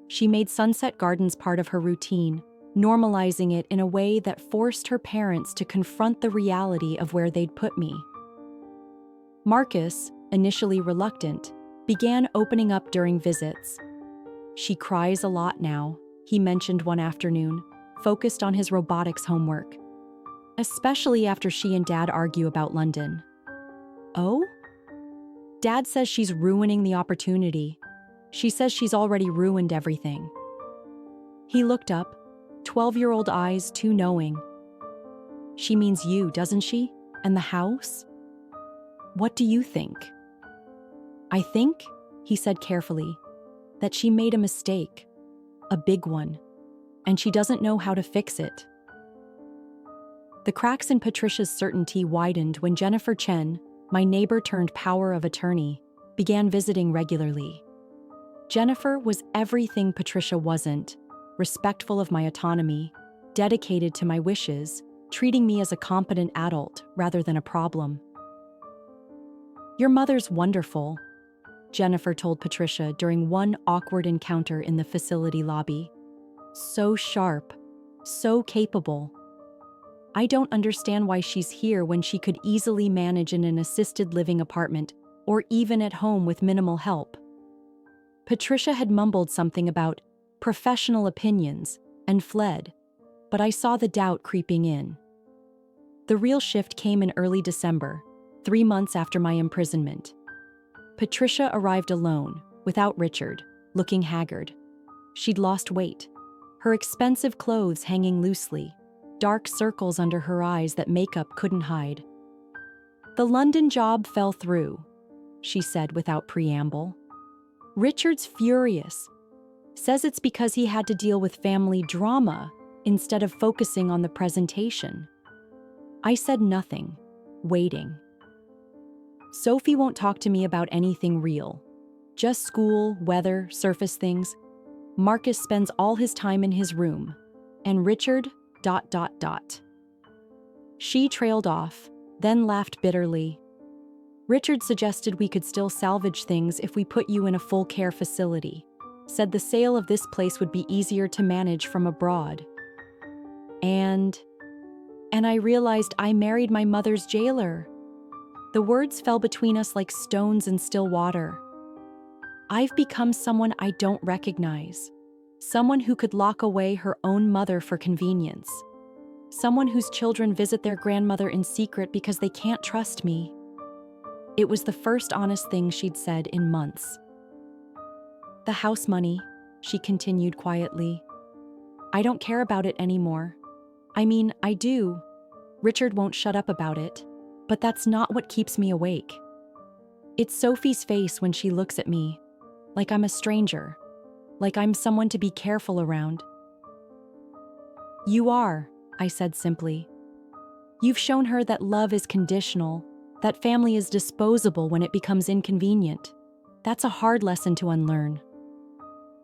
She made Sunset Gardens part of her routine, normalizing it in a way that forced her parents to confront the reality of where they'd put me. Marcus, initially reluctant, began opening up during visits. She cries a lot now, he mentioned one afternoon, focused on his robotics homework. Especially after she and Dad argue about London. Oh? Dad says she's ruining the opportunity. She says she's already ruined everything. He looked up, 12-year-old eyes too knowing. She means you, doesn't she? And the house? What do you think? I think, he said carefully, that she made a mistake. A big one. And she doesn't know how to fix it. The cracks in Patricia's certainty widened when Jennifer Chen, my neighbor turned power of attorney, began visiting regularly. Jennifer was everything Patricia wasn't, respectful of my autonomy, dedicated to my wishes, treating me as a competent adult rather than a problem. Your mother's wonderful, Jennifer told Patricia during one awkward encounter in the facility lobby. So sharp, so capable. I don't understand why she's here when she could easily manage in an assisted living apartment or even at home with minimal help. Patricia had mumbled something about professional opinions and fled, but I saw the doubt creeping in. The real shift came in early December, 3 months after my imprisonment. Patricia arrived alone, without Richard, looking haggard. She'd lost weight, her expensive clothes hanging loosely, dark circles under her eyes that makeup couldn't hide. The London job fell through, she said without preamble. Richard's furious. Says it's because he had to deal with family drama instead of focusing on the presentation. I said nothing, waiting. Sophie won't talk to me about anything real. Just school, weather, surface things. Marcus spends all his time in his room. And Richard, ... She trailed off, then laughed bitterly. Richard suggested we could still salvage things if we put you in a full care facility. Said the sale of this place would be easier to manage from abroad. And I realized I married my mother's jailer. The words fell between us like stones in still water. I've become someone I don't recognize. Someone who could lock away her own mother for convenience. Someone whose children visit their grandmother in secret because they can't trust me. It was the first honest thing she'd said in months. The house money, she continued quietly. I don't care about it anymore. I mean, I do. Richard won't shut up about it, but that's not what keeps me awake. It's Sophie's face when she looks at me, like I'm a stranger, like I'm someone to be careful around. You are, I said simply. You've shown her that love is conditional, that family is disposable when it becomes inconvenient. That's a hard lesson to unlearn.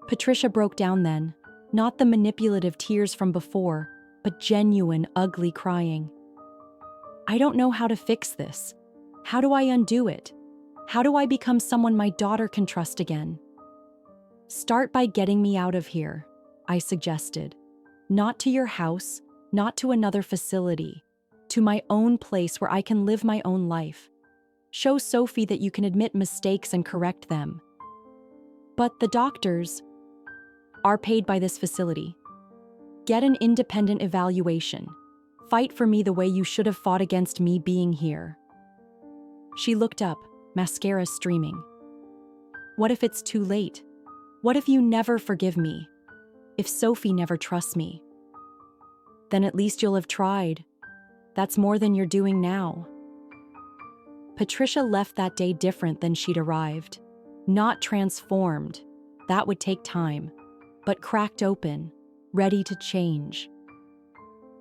Patricia broke down then, not the manipulative tears from before, but genuine, ugly crying. I don't know how to fix this. How do I undo it? How do I become someone my daughter can trust again? Start by getting me out of here, I suggested. Not to your house, not to another facility, to my own place where I can live my own life. Show Sophie that you can admit mistakes and correct them. But the doctors are paid by this facility. Get an independent evaluation. Fight for me the way you should have fought against me being here. She looked up, mascara streaming. What if it's too late? What if you never forgive me? If Sophie never trusts me? Then at least you'll have tried. That's more than you're doing now. Patricia left that day different than she'd arrived. Not transformed. That would take time. But cracked open, ready to change.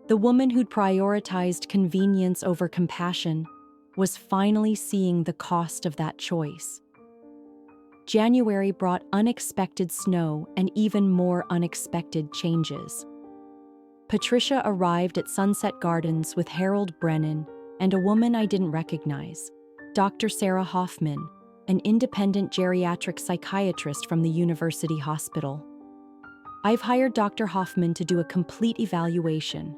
The woman who'd prioritized convenience over compassion was finally seeing the cost of that choice. January brought unexpected snow and even more unexpected changes. Patricia arrived at Sunset Gardens with Harold Brennan and a woman I didn't recognize, Dr. Sarah Hoffman, an independent geriatric psychiatrist from the University Hospital. I've hired Dr. Hoffman to do a complete evaluation.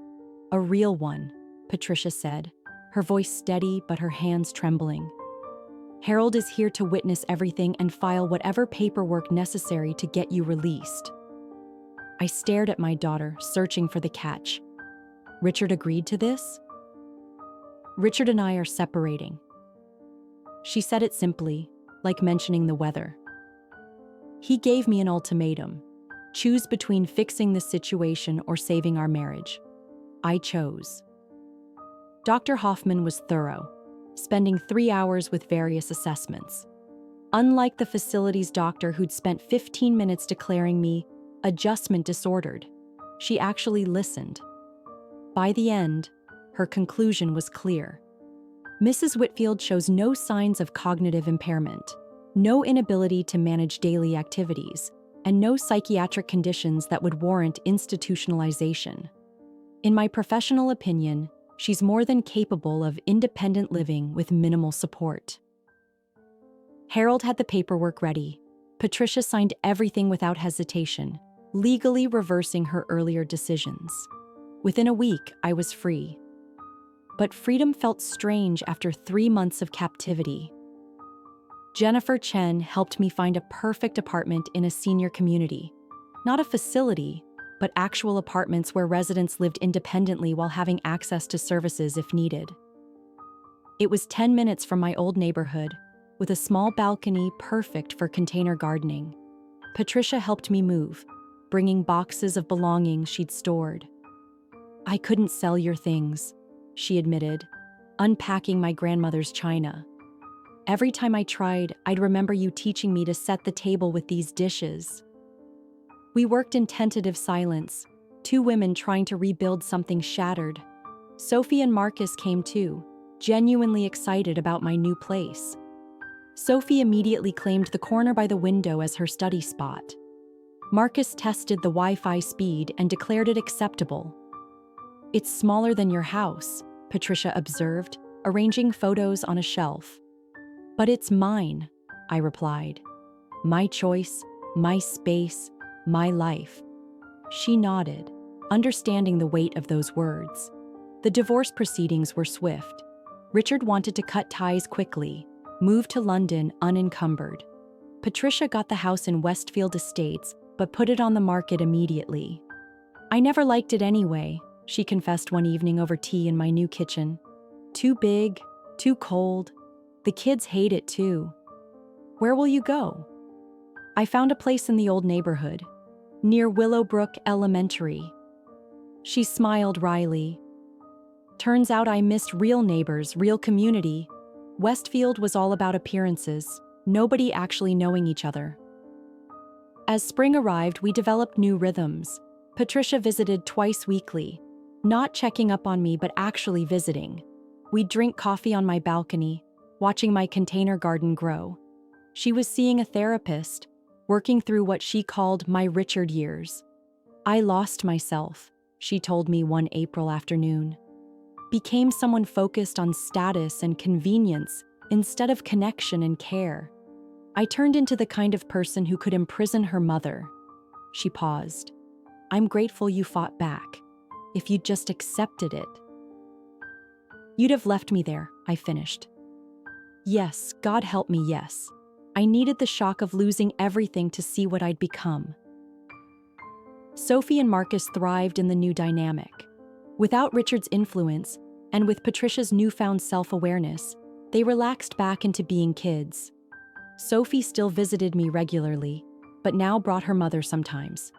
A real one, Patricia said, her voice steady but her hands trembling. Harold is here to witness everything and file whatever paperwork necessary to get you released. I stared at my daughter, searching for the catch. Richard agreed to this? Richard and I are separating. She said it simply, like mentioning the weather. He gave me an ultimatum. Choose between fixing the situation or saving our marriage. I chose. Dr. Hoffman was thorough, spending 3 hours with various assessments. Unlike the facility's doctor who'd spent 15 minutes declaring me adjustment disordered, she actually listened. By the end, her conclusion was clear. Mrs. Whitfield shows no signs of cognitive impairment, no inability to manage daily activities, and no psychiatric conditions that would warrant institutionalization. In my professional opinion, she's more than capable of independent living with minimal support. Harold had the paperwork ready. Patricia signed everything without hesitation, legally reversing her earlier decisions. Within a week, I was free. But freedom felt strange after 3 months of captivity. Jennifer Chen helped me find a perfect apartment in a senior community. Not a facility, but actual apartments where residents lived independently while having access to services if needed. It was 10 minutes from my old neighborhood, with a small balcony perfect for container gardening. Patricia helped me move, bringing boxes of belongings she'd stored. I couldn't sell your things, she admitted, unpacking my grandmother's china. Every time I tried, I'd remember you teaching me to set the table with these dishes. We worked in tentative silence, 2 women trying to rebuild something shattered. Sophie and Marcus came too, genuinely excited about my new place. Sophie immediately claimed the corner by the window as her study spot. Marcus tested the Wi-Fi speed and declared it acceptable. It's smaller than your house, Patricia observed, arranging photos on a shelf. But it's mine, I replied. My choice, my space, my life. She nodded, understanding the weight of those words. The divorce proceedings were swift. Richard wanted to cut ties quickly, move to London unencumbered. Patricia got the house in Westfield Estates, but put it on the market immediately. I never liked it anyway, she confessed one evening over tea in my new kitchen. Too big, too cold. The kids hate it too. Where will you go? I found a place in the old neighborhood, near Willowbrook Elementary. She smiled wryly. Turns out I missed real neighbors, real community. Westfield was all about appearances, nobody actually knowing each other. As spring arrived, we developed new rhythms. Patricia visited twice weekly, not checking up on me but actually visiting. We'd drink coffee on my balcony, watching my container garden grow. She was seeing a therapist, working through what she called my Richard years. I lost myself, she told me one April afternoon. Became someone focused on status and convenience instead of connection and care. I turned into the kind of person who could imprison her mother. She paused. I'm grateful you fought back. If you'd just accepted it. You'd have left me there, I finished. Yes, God help me, yes. I needed the shock of losing everything to see what I'd become. Sophie and Marcus thrived in the new dynamic. Without Richard's influence, and with Patricia's newfound self-awareness, they relaxed back into being kids. Sophie still visited me regularly, but now brought her mother sometimes.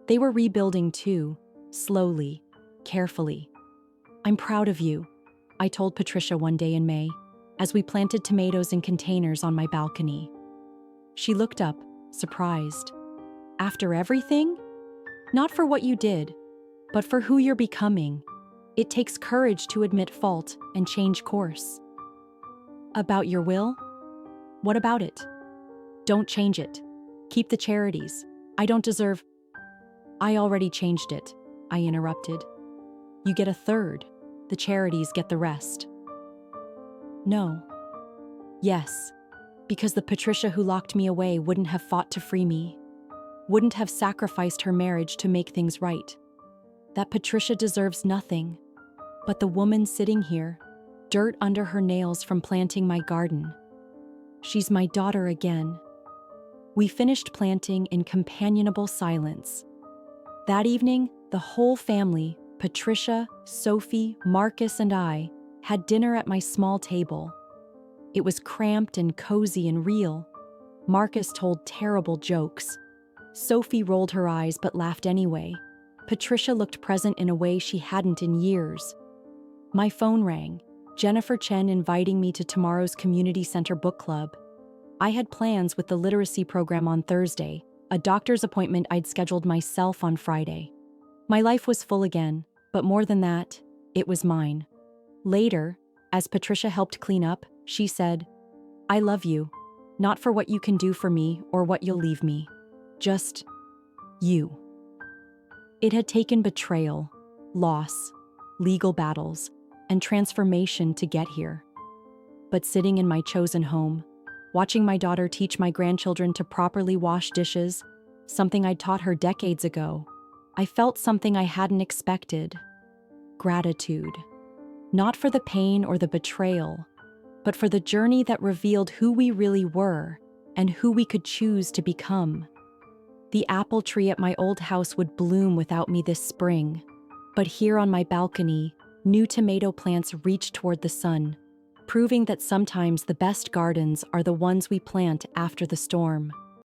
They were rebuilding too, slowly, carefully. I'm proud of you, I told Patricia one day in May, as we planted tomatoes in containers on my balcony. She looked up, surprised. After everything? Not for what you did, but for who you're becoming. It takes courage to admit fault and change course. About your will? What about it? Don't change it. Keep the charities. I don't deserve... I already changed it, I interrupted. You get a third. The charities get the rest. No. Yes, because the Patricia who locked me away wouldn't have fought to free me. Wouldn't have sacrificed her marriage to make things right. That Patricia deserves nothing. But the woman sitting here, dirt under her nails from planting my garden. She's my daughter again. We finished planting in companionable silence. That evening, the whole family, Patricia, Sophie, Marcus, and I, had dinner at my small table. It was cramped and cozy and real. Marcus told terrible jokes. Sophie rolled her eyes but laughed anyway. Patricia looked present in a way she hadn't in years. My phone rang. Jennifer Chen inviting me to tomorrow's community center book club. I had plans with the literacy program on Thursday, a doctor's appointment I'd scheduled myself on Friday. My life was full again, but more than that, it was mine. Later, as Patricia helped clean up, she said, I love you, not for what you can do for me or what you'll leave me. Just you. It had taken betrayal, loss, legal battles, and transformation to get here. But sitting in my chosen home, watching my daughter teach my grandchildren to properly wash dishes, something I'd taught her decades ago, I felt something I hadn't expected. Gratitude. Not for the pain or the betrayal, but for the journey that revealed who we really were and who we could choose to become. The apple tree at my old house would bloom without me this spring, but here on my balcony, new tomato plants reach toward the sun, proving that sometimes the best gardens are the ones we plant after the storm.